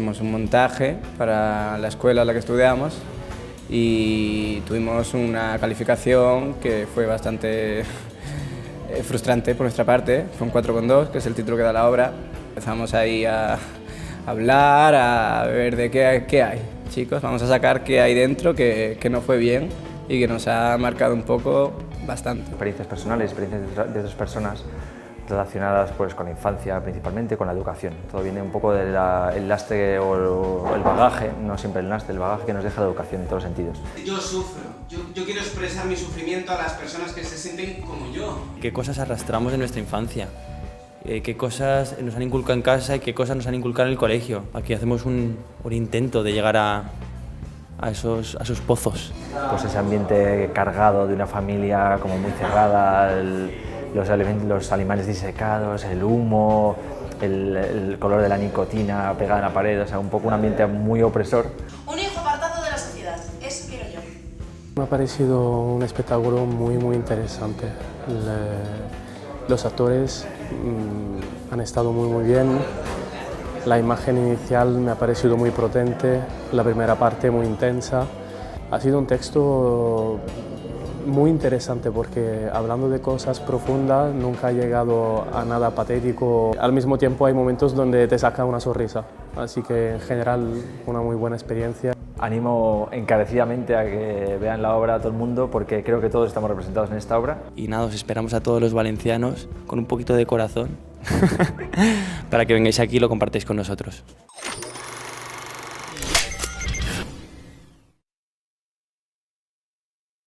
hicimos un montaje para la escuela en la que estudiamos y tuvimos una calificación que fue bastante frustrante por nuestra parte. Fue un 4,2, que es el título que da la obra. Empezamos ahí a hablar, a ver de qué hay. Chicos, vamos a sacar qué hay dentro que no fue bien y que nos ha marcado un poco bastante. Experiencias personales, experiencias de otras personas relacionadas pues, con la infancia, principalmente con la educación. Todo viene un poco del lastre o el bagaje, no siempre el lastre, el bagaje que nos deja la educación en todos los sentidos. Yo sufro, yo quiero expresar mi sufrimiento a las personas que se sienten como yo. ¿Qué cosas arrastramos de nuestra infancia? ¿Qué cosas nos han inculcado en casa y qué cosas nos han inculcado en el colegio? Aquí hacemos un intento de llegar a esos pozos. Pues ese ambiente cargado de una familia como muy cerrada, los animales disecados, el humo, el color de la nicotina pegada en la pared, o sea, un poco un ambiente muy opresor. Un hijo apartado de la sociedad, eso quiero yo. Me ha parecido un espectáculo muy interesante. Los actores han estado muy bien. La imagen inicial me ha parecido muy potente, la primera parte muy intensa. Ha sido un texto muy interesante porque hablando de cosas profundas nunca ha llegado a nada patético. Al mismo tiempo hay momentos donde te saca una sonrisa, así que en general una muy buena experiencia. Animo encarecidamente a que vean la obra a todo el mundo porque creo que todos estamos representados en esta obra. Y nada, os esperamos a todos los valencianos con un poquito de corazón para que vengáis aquí y lo compartáis con nosotros.